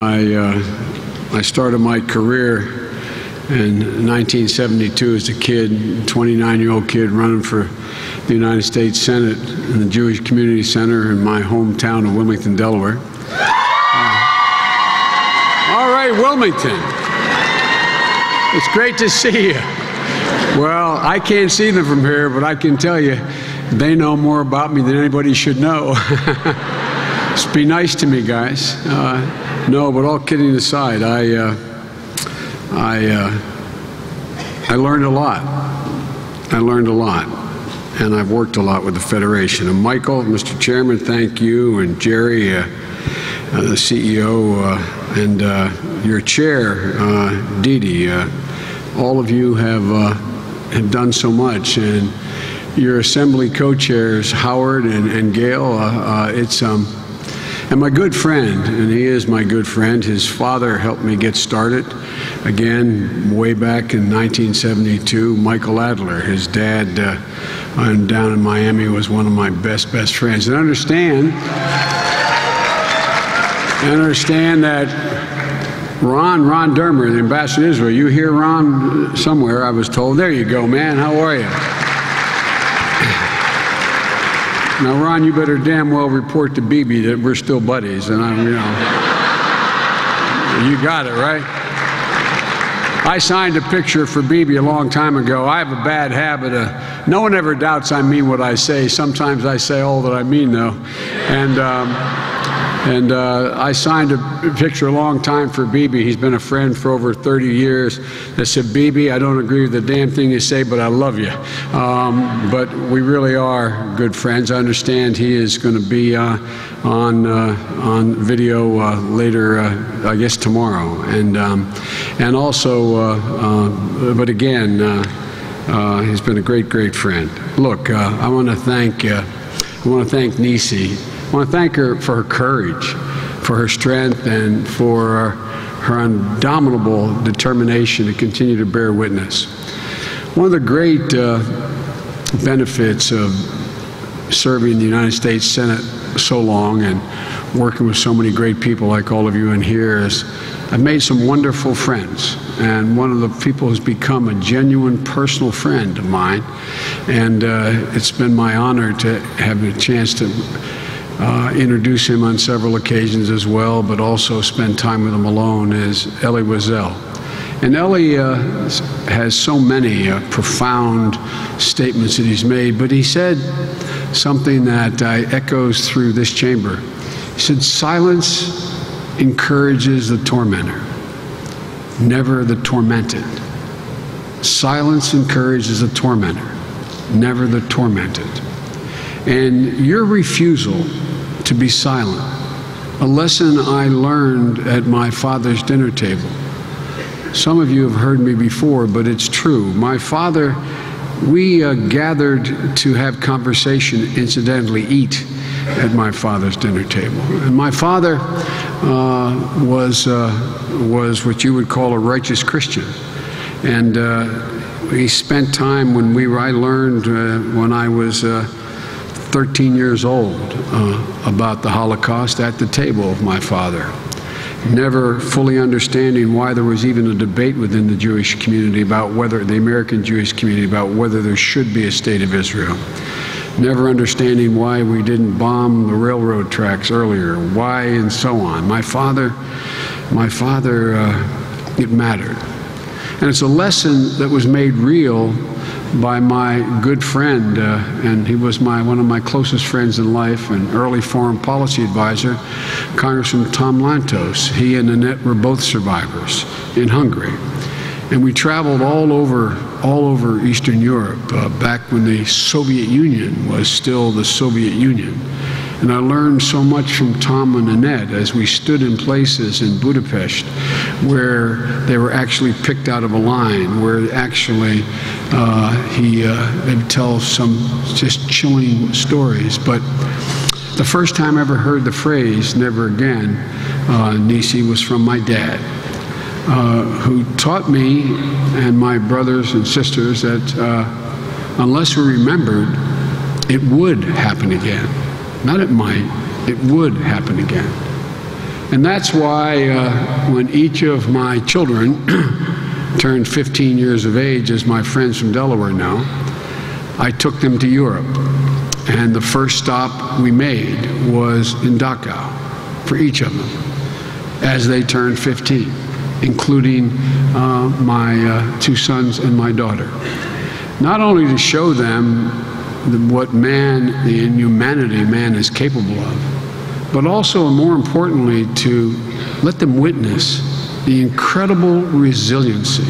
I started my career in 1972 as a kid, 29-year-old kid running for the United States Senate in the Jewish Community Center in my hometown of Wilmington, Delaware. All right, Wilmington. It's great to see you. Well, I can't see them from here, but I can tell you they know more about me than anybody should know. Just be nice to me, guys. No, but all kidding aside, I learned a lot. I learned a lot, and I've worked a lot with the Federation. And Michael, Mr. Chairman, thank you, and Jerry, the CEO, and your chair, Dee Dee. All of you have done so much, and your assembly co-chairs, Howard and Gail. And my good friend, and he is my good friend, his father helped me get started, again, way back in 1972, Michael Adler. His dad down in Miami was one of my best friends. And understand that Ron Dermer, the ambassador to Israel, you hear Ron somewhere, I was told. There you go, man, how are you? Now, Ron, you better damn well report to Bibi that we're still buddies, and you got it, right? I signed a picture for Bibi a long time ago. I have a bad habit of, no one ever doubts I mean what I say. Sometimes I say all that I mean, though. And I signed a picture a long time for Bibi. He's been a friend for over 30 years. That said, Bibi, I don't agree with the damn thing you say, but I love you. But we really are good friends. I understand he is going to be on video later, I guess tomorrow. And also, but again, he's been a great friend. Look, I want to thank Nisi. I want to thank her for her courage, for her strength, and for her indomitable determination to continue to bear witness. One of the great benefits of serving in the United States Senate so long and working with so many great people like all of you in here is I've made some wonderful friends. And one of the people who's become a genuine personal friend of mine, and it's been my honor to have a chance to introduce him on several occasions as well, but also spend time with him alone, is Elie Wiesel. And Elie has so many profound statements that he's made, but he said something that echoes through this chamber. He said, silence encourages the tormentor, never the tormented. Silence encourages the tormentor, never the tormented. And your refusal to be silent, a lesson I learned at my father's dinner table. Some of you have heard me before, but it's true. My father, we gathered to have conversation, incidentally eat at my father's dinner table. And my father was what you would call a righteous Christian. And he spent time I learned when I was 13 years old about the Holocaust at the table of my father, never fully understanding why there was even a debate within the Jewish community about whether, the American Jewish community, about whether there should be a state of Israel, never understanding why we didn't bomb the railroad tracks earlier, why, and so on. My father, it mattered. And it's a lesson that was made real by my good friend, and he was one of my closest friends in life, and early foreign policy advisor, Congressman Tom Lantos. He and Annette were both survivors in Hungary. And we traveled all over Eastern Europe back when the Soviet Union was still the Soviet Union. And I learned so much from Tom and Annette as we stood in places in Budapest where they were actually picked out of a line, where actually they'd tell some just chilling stories. But the first time I ever heard the phrase, never again, Nisi, was from my dad, who taught me and my brothers and sisters that unless we remembered, it would happen again. Not it might, it would happen again. And that's why when each of my children turned 15 years of age, as my friends from Delaware know, I took them to Europe. And the first stop we made was in Dachau for each of them as they turned 15, including my two sons and my daughter. Not only to show them what man, the inhumanity man is capable of, but also, and more importantly, to let them witness the incredible resiliency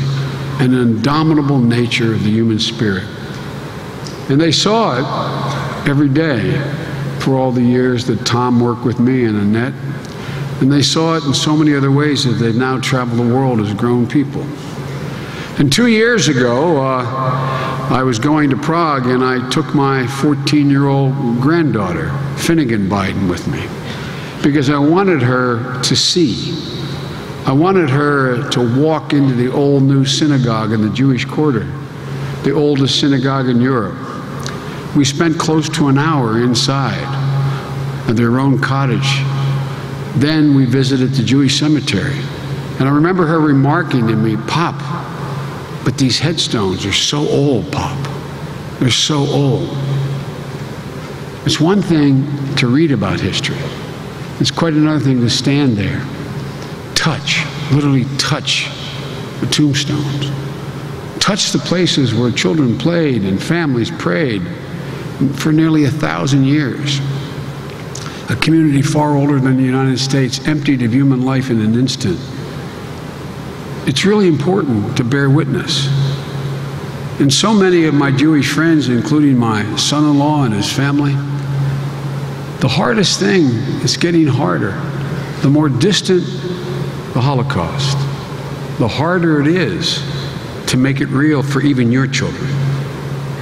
and indomitable nature of the human spirit. And they saw it every day for all the years that Tom worked with me and Annette. And they saw it in so many other ways that they've now traveled the world as grown people. And 2 years ago, I was going to Prague, and I took my 14-year-old granddaughter, Finnegan Biden, with me because I wanted her to see. I wanted her to walk into the old new synagogue in the Jewish Quarter, the oldest synagogue in Europe. We spent close to an hour inside of their own cottage. Then we visited the Jewish cemetery. And I remember her remarking to me, "Pop, but these headstones are so old, Pop. They're so old." It's one thing to read about history. It's quite another thing to stand there, touch, literally touch the tombstones. Touch the places where children played and families prayed for nearly 1,000 years. A community far older than the United States, emptied of human life in an instant. It's really important to bear witness. And so many of my Jewish friends, including my son-in-law and his family, the hardest thing is getting harder. The more distant the Holocaust, the harder it is to make it real for even your children,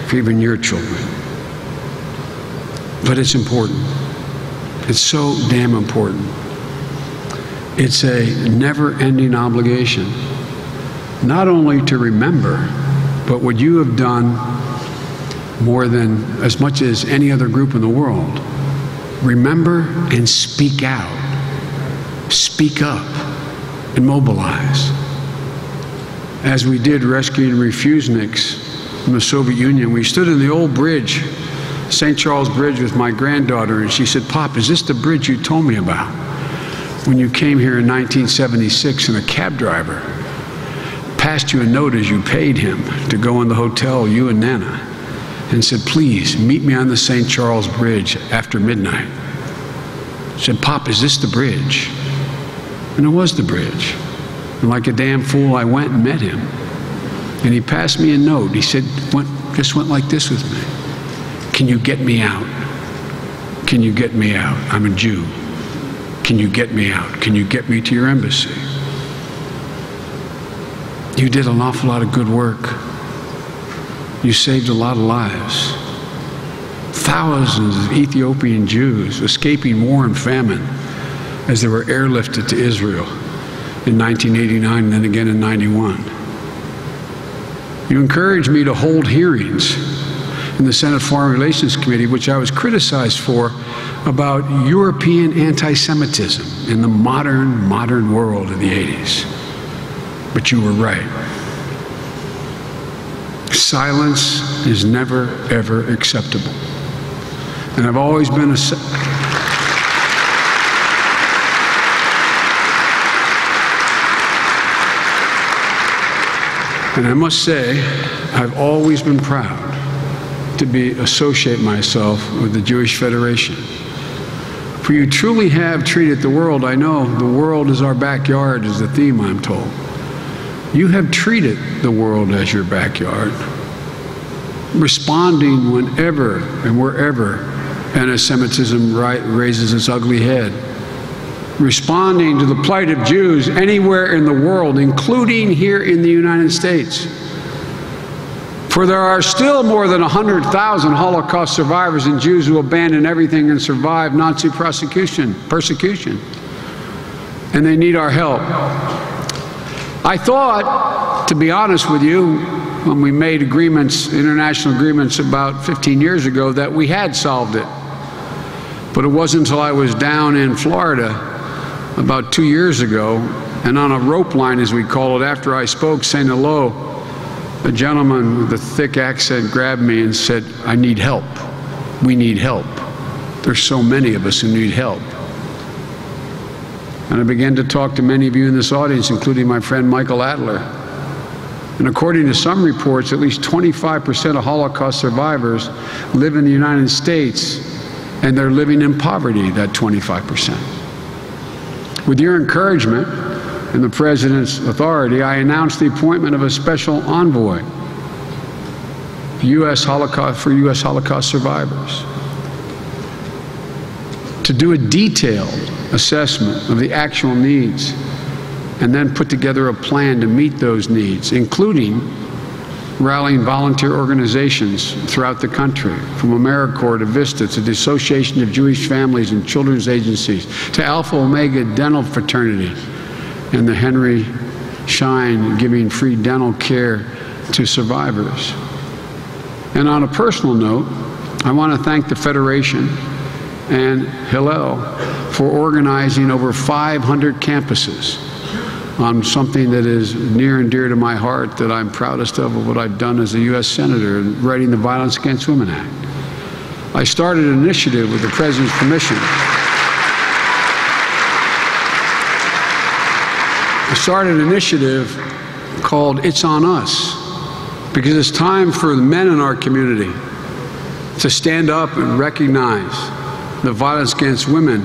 for even your children. But it's important. It's so damn important. It's a never-ending obligation, not only to remember, but what you have done more than as much as any other group in the world. Remember and speak out. Speak up and mobilize. As we did rescuing refuseniks from the Soviet Union, we stood in the old bridge, St. Charles Bridge, with my granddaughter, and she said, "Pop, is this the bridge you told me about when you came here in 1976 and a cab driver passed you a note as you paid him to go in the hotel, you and Nana, and said, 'Please meet me on the St. Charles Bridge after midnight'?" She said, "Pop, is this the bridge?" And it was the bridge. And like a damn fool, I went and met him. And he passed me a note. He said, just went like this with me. "Can you get me out? Can you get me out? I'm a Jew. Can you get me out? Can you get me to your embassy?" You did an awful lot of good work. You saved a lot of lives. Thousands of Ethiopian Jews escaping war and famine as they were airlifted to Israel in 1989 and then again in 91. You encouraged me to hold hearings in the Senate Foreign Relations Committee, which I was criticized for, about European anti-Semitism in the modern world of the 80s. But you were right. Silence is never, ever acceptable. And I've always been and I must say, I've always been proud to associate myself with the Jewish Federation. For you truly have treated the world, I know the world is our backyard is the theme, I'm told. You have treated the world as your backyard, responding whenever and wherever anti-Semitism raises its ugly head, responding to the plight of Jews anywhere in the world, including here in the United States. For there are still more than 100,000 Holocaust survivors and Jews who abandoned everything and survived Nazi persecution. And they need our help. I thought, to be honest with you, when we made agreements, international agreements about 15 years ago, that we had solved it. But it wasn't until I was down in Florida about 2 years ago, and on a rope line, as we call it, after I spoke, saying hello, a gentleman with a thick accent grabbed me and said, "I need help. We need help. There's so many of us who need help." And I began to talk to many of you in this audience, including my friend Michael Adler. And according to some reports, at least 25% of Holocaust survivors live in the United States, and they're living in poverty, that 25%. With your encouragement and the President's authority, I announced the appointment of a special envoy for U.S. Holocaust survivors to do a detailed assessment of the actual needs and then put together a plan to meet those needs, including rallying volunteer organizations throughout the country, from AmeriCorps to VISTA to the Association of Jewish Families and Children's Agencies to Alpha Omega Dental Fraternity and the Henry Schein giving free dental care to survivors. And on a personal note, I want to thank the Federation and Hillel for organizing over 500 campuses on something that is near and dear to my heart, that I'm proudest of what I've done as a U.S. Senator in writing the Violence Against Women Act. I started an initiative with the President's permission. I started an initiative called It's On Us, because it's time for the men in our community to stand up and recognize the violence against women,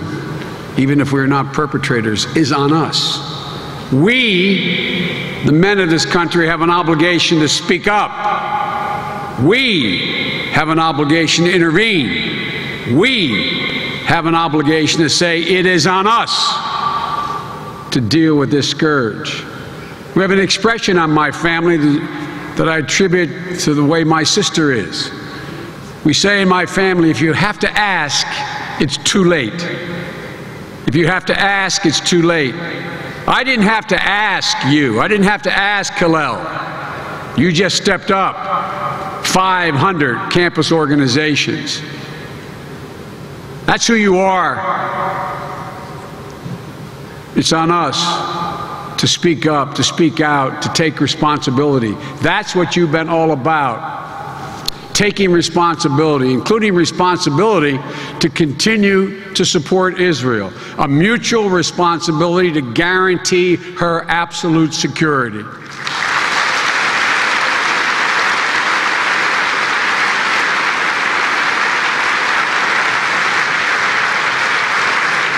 even if we're not perpetrators, is on us. We, the men of this country, have an obligation to speak up. We have an obligation to intervene. We have an obligation to say it is on us to deal with this scourge. We have an expression on my family that I attribute to the way my sister is. We say in my family, if you have to ask, it's too late. If you have to ask, it's too late. I didn't have to ask you. I didn't have to ask Hillel. You just stepped up. 500 campus organizations. That's who you are. It's on us to speak up, to speak out, to take responsibility. That's what you've been all about. Taking responsibility, including responsibility to continue to support Israel, a mutual responsibility to guarantee her absolute security.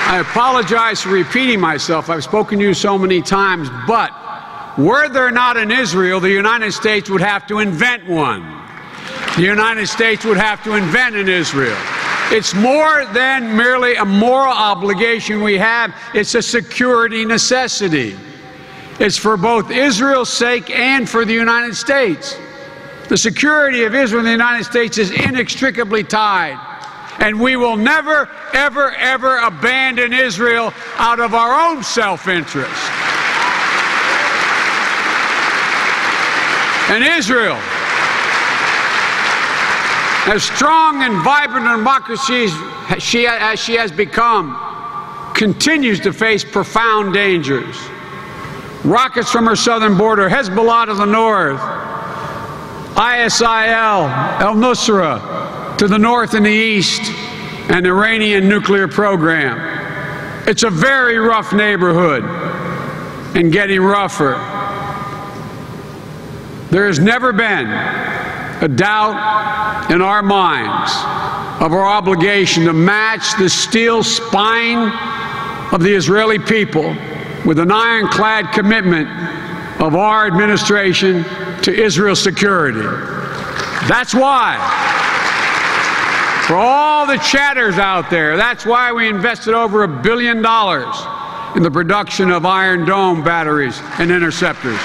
I apologize for repeating myself. I've spoken to you so many times, but were there not an Israel, the United States would have to invent one. The United States would have to invent an Israel. It's more than merely a moral obligation we have. It's a security necessity. It's for both Israel's sake and for the United States. The security of Israel and the United States is inextricably tied. And we will never, ever, ever abandon Israel out of our own self-interest. And Israel, as strong and vibrant a democracy as she has become, continues to face profound dangers. Rockets from her southern border, Hezbollah to the north, ISIL, al-Nusra to the north and the east, and the Iranian nuclear program. It's a very rough neighborhood and getting rougher. There has never been a doubt in our minds of our obligation to match the steel spine of the Israeli people with an ironclad commitment of our administration to Israel's security. That's why, for all the chatters out there, that's why we invested over $1 billion in the production of Iron Dome batteries and interceptors,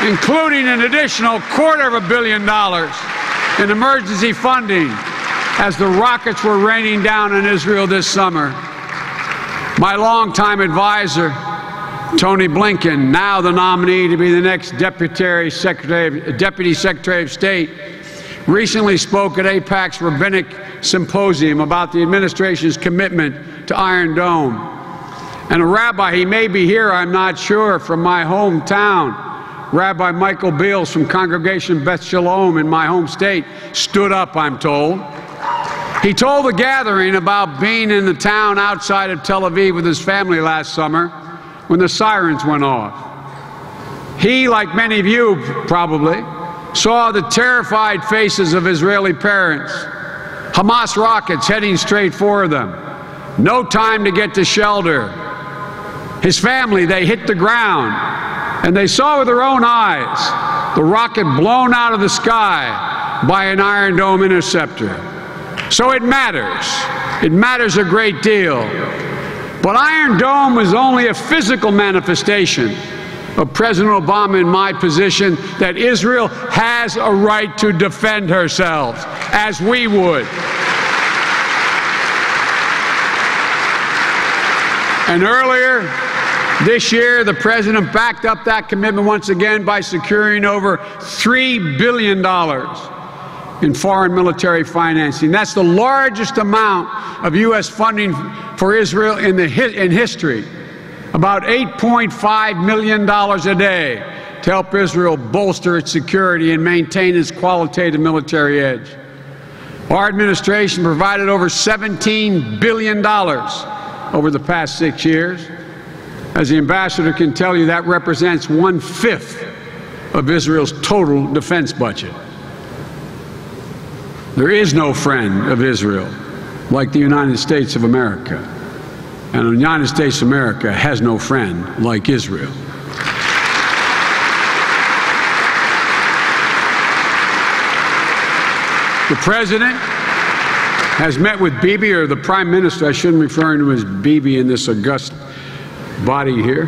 including an additional $250 million in emergency funding as the rockets were raining down on Israel this summer. My longtime advisor, Tony Blinken, now the nominee to be the next Deputy Secretary of State, recently spoke at AIPAC's Rabbinic Symposium about the administration's commitment to Iron Dome. And a rabbi, he may be here, I'm not sure, from my hometown, Rabbi Michael Beals from Congregation Beth Shalom in my home state, stood up, I'm told. He told the gathering about being in the town outside of Tel Aviv with his family last summer when the sirens went off. He, like many of you probably, saw the terrified faces of Israeli parents. Hamas rockets heading straight for them. No time to get to shelter. His family, they hit the ground, and they saw with their own eyes the rocket blown out of the sky by an Iron Dome interceptor. So it matters. It matters a great deal. But Iron Dome was only a physical manifestation of President Obama and my position that Israel has a right to defend herself, as we would. And earlier this year, the President backed up that commitment once again by securing over $3 billion in foreign military financing. That's the largest amount of U.S. funding for Israel in history. About $8.5 million a day to help Israel bolster its security and maintain its qualitative military edge. Our administration provided over $17 billion over the past 6 years. As the ambassador can tell you, that represents 1/5 of Israel's total defense budget. There is no friend of Israel like the United States of America. And the United States of America has no friend like Israel. The President has met with Bibi, or the Prime Minister. I shouldn't refer to him as Bibi in this august body here.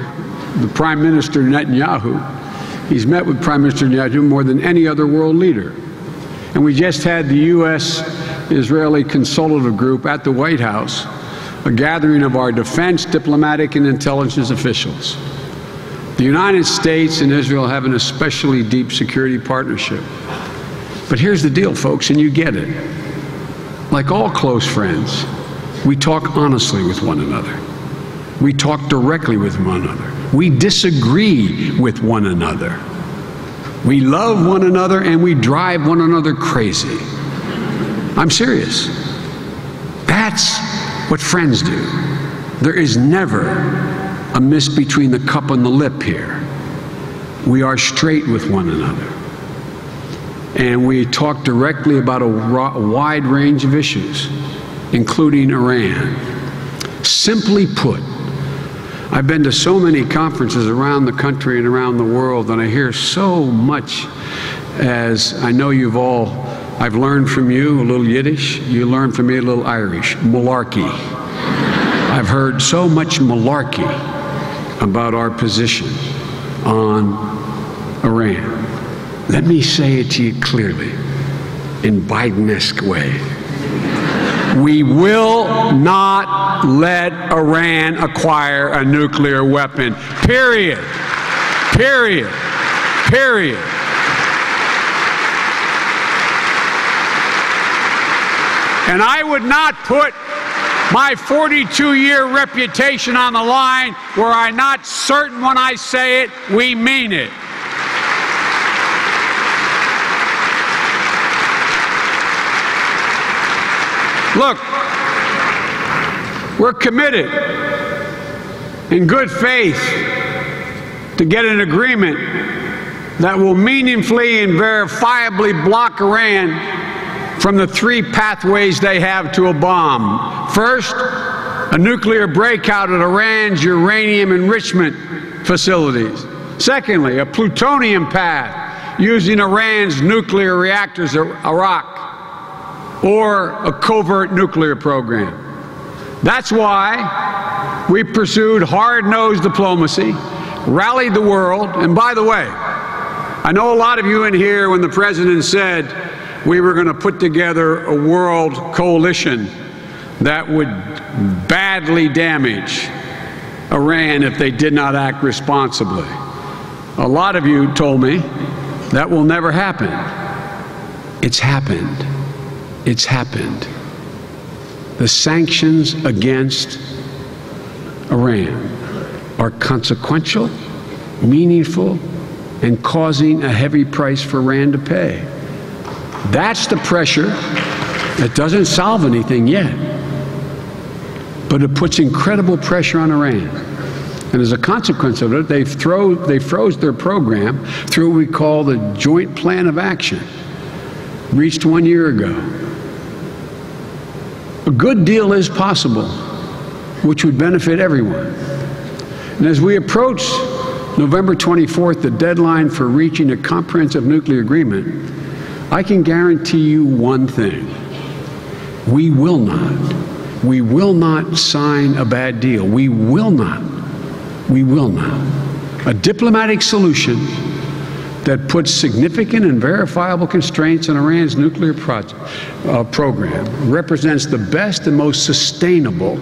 The Prime Minister Netanyahu. He's met with Prime Minister Netanyahu more than any other world leader. And we just had the U.S.-Israeli Consultative Group at the White House, a gathering of our defense, diplomatic, and intelligence officials. The United States and Israel have an especially deep security partnership. But here's the deal, folks, and you get it. Like all close friends, we talk honestly with one another. We talk directly with one another. We disagree with one another. We love one another and we drive one another crazy. I'm serious. That's what friends do. There is never a miss between the cup and the lip here. We are straight with one another. And we talk directly about a wide range of issues, including Iran. Simply put, I've been to so many conferences around the country and around the world, and I hear so much, as I know you've all, I've learned from you a little Yiddish, you learned from me a little Irish, malarkey. I've heard so much malarkey about our position on Iran. Let me say it to you clearly, in Biden-esque way. We will not let Iran acquire a nuclear weapon. Period. Period. Period. And I would not put my 42-year reputation on the line where I'm not certain when I say it, we mean it. Look, we're committed in good faith to get an agreement that will meaningfully and verifiably block Iran from the three pathways they have to a bomb. First, a nuclear breakout at Iran's uranium enrichment facilities. Secondly, a plutonium path using Iran's nuclear reactors at Iraq, or a covert nuclear program. That's why we pursued hard-nosed diplomacy, rallied the world, and by the way, I know a lot of you in here, when the President said we were going to put together a world coalition that would badly damage Iran if they did not act responsibly. A lot of you told me that will never happen. It's happened. It's happened. The sanctions against Iran are consequential, meaningful, and causing a heavy price for Iran to pay. That's the pressure that doesn't solve anything yet, but it puts incredible pressure on Iran. And as a consequence of it, they froze their program through what we call the Joint Plan of Action, reached 1 year ago. A good deal is possible, which would benefit everyone. And as we approach November 24th, the deadline for reaching a comprehensive nuclear agreement, I can guarantee you one thing. We will not sign a bad deal. We will not. A diplomatic solution that puts significant and verifiable constraints on Iran's nuclear program represents the best and most sustainable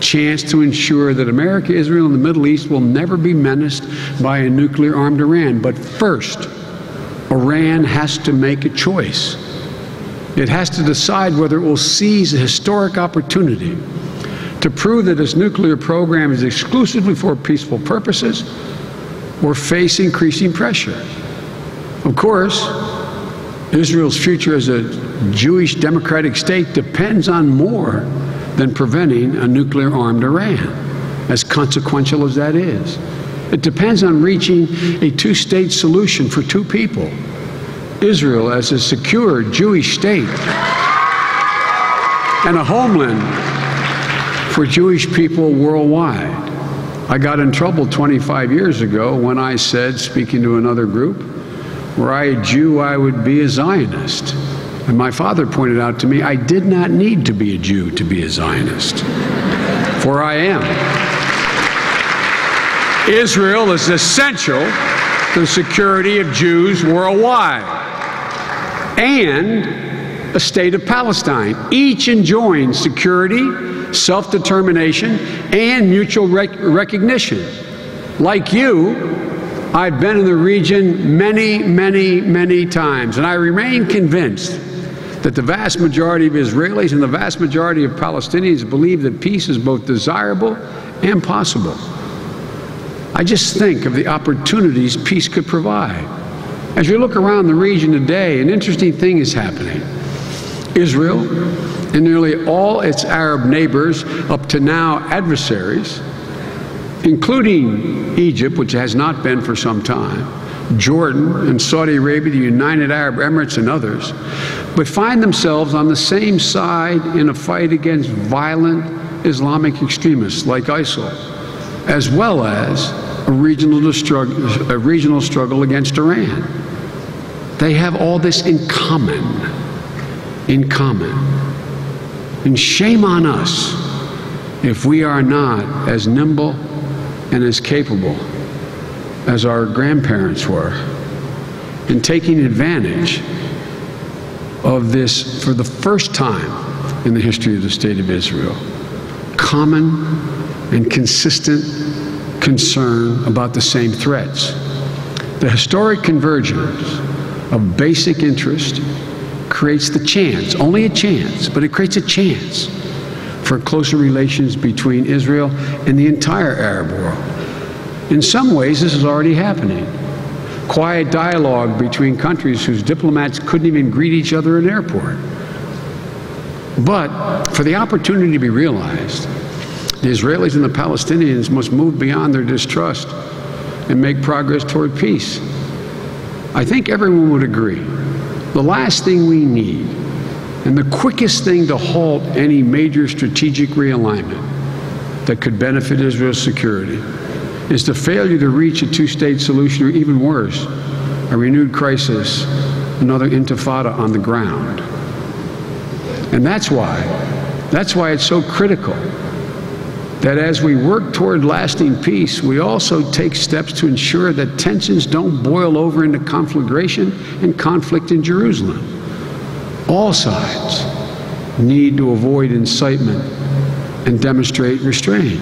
chance to ensure that America, Israel, and the Middle East will never be menaced by a nuclear-armed Iran. But first, Iran has to make a choice. It has to decide whether it will seize a historic opportunity to prove that its nuclear program is exclusively for peaceful purposes or face increasing pressure. Of course, Israel's future as a Jewish democratic state depends on more than preventing a nuclear-armed Iran, as consequential as that is. It depends on reaching a two-state solution for two people. Israel as a secure Jewish state and a homeland for Jewish people worldwide. I got in trouble 25 years ago when I said, speaking to another group, were I a Jew, I would be a Zionist. And my father pointed out to me, I did not need to be a Jew to be a Zionist, for I am. Israel is essential to the security of Jews worldwide, and a state of Palestine, each enjoying security, self-determination, and mutual recognition. Like you, I've been in the region many times, and I remain convinced that the vast majority of Israelis and the vast majority of Palestinians believe that peace is both desirable and possible. I just think of the opportunities peace could provide. As you look around the region today, an interesting thing is happening. Israel and nearly all its Arab neighbors, up to now adversaries, including Egypt, which has not been for some time, Jordan and Saudi Arabia, the United Arab Emirates and others, but find themselves on the same side in a fight against violent Islamic extremists like ISIL, as well as a regional struggle against Iran. They have all this in common. And shame on us if we are not as nimble and as capable as our grandparents were in taking advantage of this for the first time in the history of the State of Israel. Common and consistent concern about the same threats. The historic convergence of basic interest creates the chance, only a chance, but it creates a chance for closer relations between Israel and the entire Arab world. In some ways, this is already happening. Quiet dialogue between countries whose diplomats couldn't even greet each other in an airport. But for the opportunity to be realized, the Israelis and the Palestinians must move beyond their distrust and make progress toward peace. I think everyone would agree. The last thing we need, and the quickest thing to halt any major strategic realignment that could benefit Israel's security, is the failure to reach a two-state solution, or even worse, a renewed crisis, another intifada on the ground. And that's why it's so critical that as we work toward lasting peace, we also take steps to ensure that tensions don't boil over into conflagration and conflict in Jerusalem. All sides need to avoid incitement and demonstrate restraint.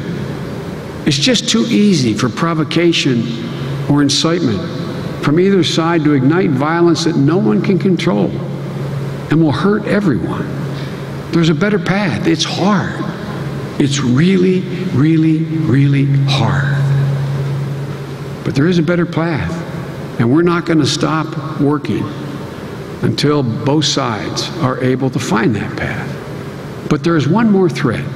It's just too easy for provocation or incitement from either side to ignite violence that no one can control and will hurt everyone. There's a better path. It's hard. It's really hard. But there is a better path, and we're not going to stop working until both sides are able to find that path. But there is one more threat,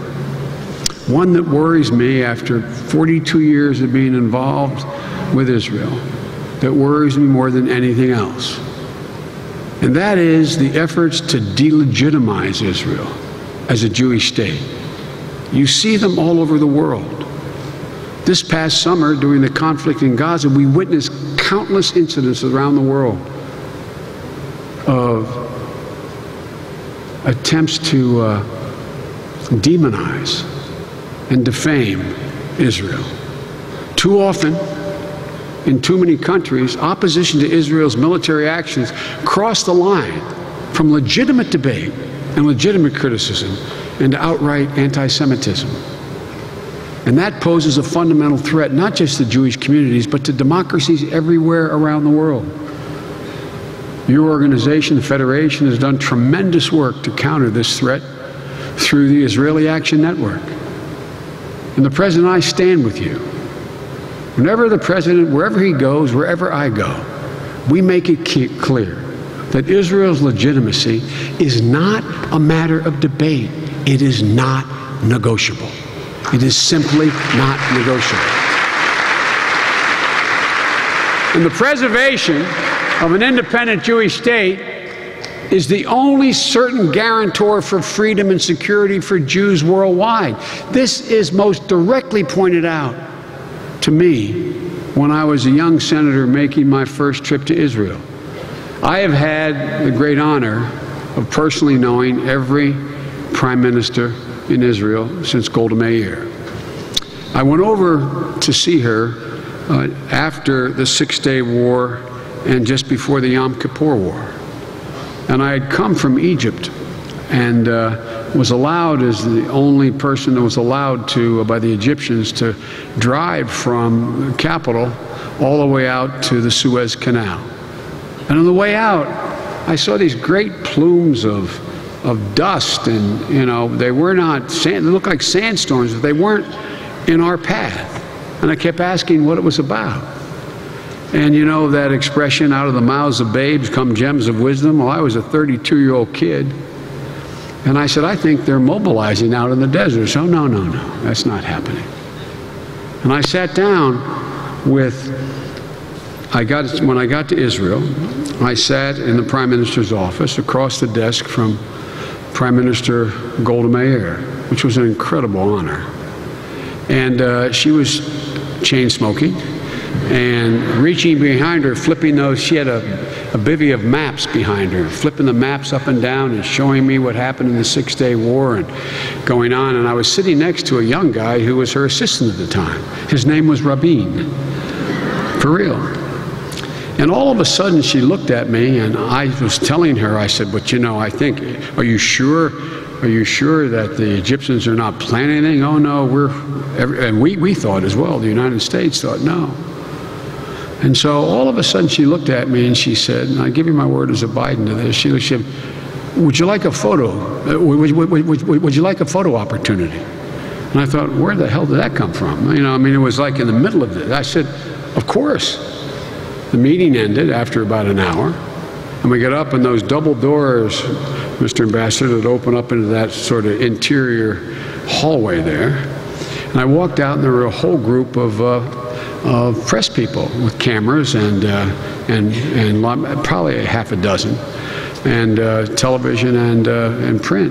one that worries me after 42 years of being involved with Israel, that worries me more than anything else. And that is the efforts to delegitimize Israel as a Jewish state. You see them all over the world. This past summer, during the conflict in Gaza, we witnessed countless incidents around the world of attempts to demonize and defame Israel. Too often, in too many countries, opposition to Israel's military actions crossed the line from legitimate debate and legitimate criticism into outright anti-Semitism. And that poses a fundamental threat not just to Jewish communities, but to democracies everywhere around the world. Your organization, the Federation, has done tremendous work to counter this threat through the Israeli Action Network. And the President and I stand with you. Whenever the President, wherever he goes, wherever I go, we make it clear that Israel's legitimacy is not a matter of debate. It is not negotiable. It is simply not negotiable. And the preservation of an independent Jewish state is the only certain guarantor for freedom and security for Jews worldwide. This is most directly pointed out to me when I was a young senator making my first trip to Israel. I have had the great honor of personally knowing every prime minister in Israel since Golda Meir. I went over to see her after the Six-Day War and just before the Yom Kippur War. And I had come from Egypt and was allowed, as the only person that was allowed to, by the Egyptians, to drive from the capital all the way out to the Suez Canal. And on the way out, I saw these great plumes of dust, and they were not sand, they looked like sandstorms, but they weren't in our path. And I kept asking what it was about. And you know that expression, out of the mouths of babes come gems of wisdom? Well, I was a 32-year-old kid. And I said, I think they're mobilizing out in the desert. So no, that's not happening. And I sat down when I got to Israel, I sat in the Prime Minister's office across the desk from Prime Minister Golda Meir, which was an incredible honor. And she was chain smoking and reaching behind her, flipping those, she had a bivvy of maps behind her, flipping the maps up and down and showing me what happened in the Six-Day War and going on. And I was sitting next to a young guy who was her assistant at the time. His name was Rabin, for real. And all of a sudden she looked at me, and I was telling her, I said, but I think, are you sure that the Egyptians are not planning anything? Oh no, and we thought as well, the United States thought no. And so all of a sudden she looked at me and she said, and I give you my word as a Biden to this, she said, would you like a photo? Would you like a photo opportunity? And I thought, where the hell did that come from? It was like in the middle of it. I said, of course. The meeting ended after about an hour, and we got up, and those double doors, Mr. Ambassador, that open up into that sort of interior hallway there. And I walked out, and there were a whole group of press people with cameras and probably a half a dozen, and television and print.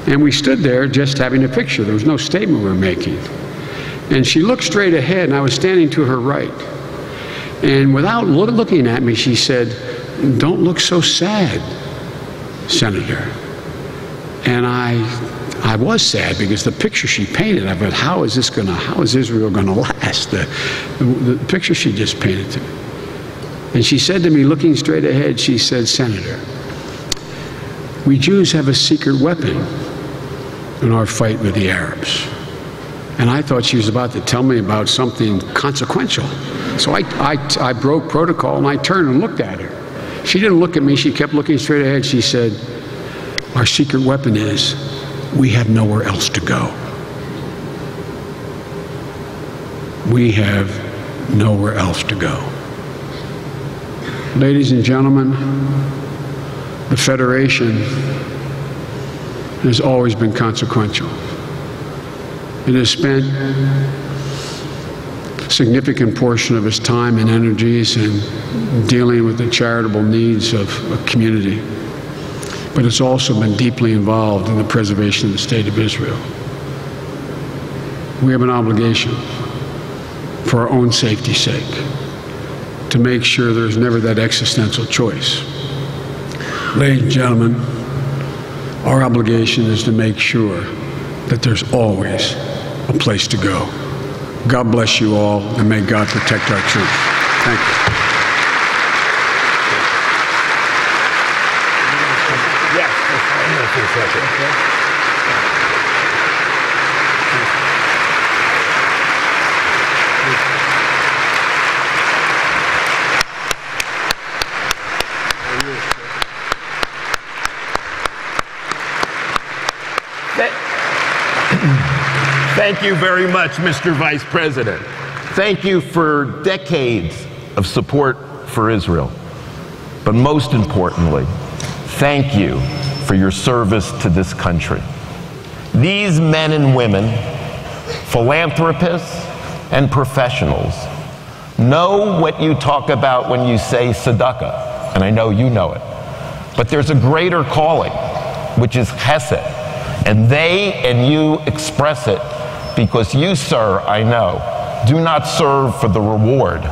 And we stood there just having a picture. There was no statement we were making. And she looked straight ahead, and I was standing to her right. And without looking at me, she said, "Don't look so sad, Senator." And I was sad because the picture she painted, I thought, how is Israel going to last? The picture she just painted to me. And she said to me, looking straight ahead, she said, "Senator, we Jews have a secret weapon in our fight with the Arabs." And I thought she was about to tell me about something consequential. So I broke protocol and I turned and looked at her. She didn't look at me, she kept looking straight ahead. She said, "Our secret weapon is we have nowhere else to go. We have nowhere else to go. Ladies and gentlemen, the Federation has always been consequential. It has spent a significant portion of its time and energies in dealing with the charitable needs of a community, but it's also been deeply involved in the preservation of the State of Israel. We have an obligation, for our own safety's sake, to make sure there's never that existential choice. Ladies and gentlemen, our obligation is to make sure that there's always a place to go. God bless you all, and may God protect our troops. Thank you. Thank you very much, Mr. Vice President. Thank you for decades of support for Israel. But most importantly, thank you for your service to this country. These men and women, philanthropists and professionals, know what you talk about when you say tzedakah, and I know you know it. But there's a greater calling, which is chesed, and they and you express it because you, sir, I know, do not serve for the reward.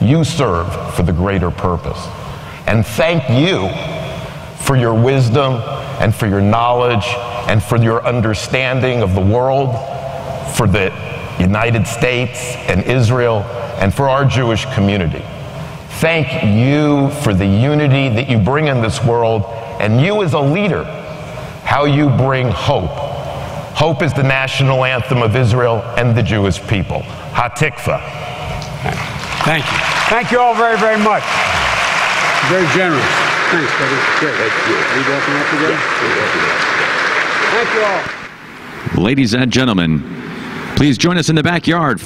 You serve for the greater purpose. And thank you for your wisdom and for your knowledge and for your understanding of the world, for the United States and Israel, and for our Jewish community. Thank you for the unity that you bring in this world, and you as a leader, how you bring hope. Hope is the national anthem of Israel and the Jewish people. Hatikva. Thank you. Thank you all very, very much. Very generous. Thanks, buddy. Great. Thank you. Are you walking up together? Thank you all. Ladies and gentlemen, please join us in the backyard for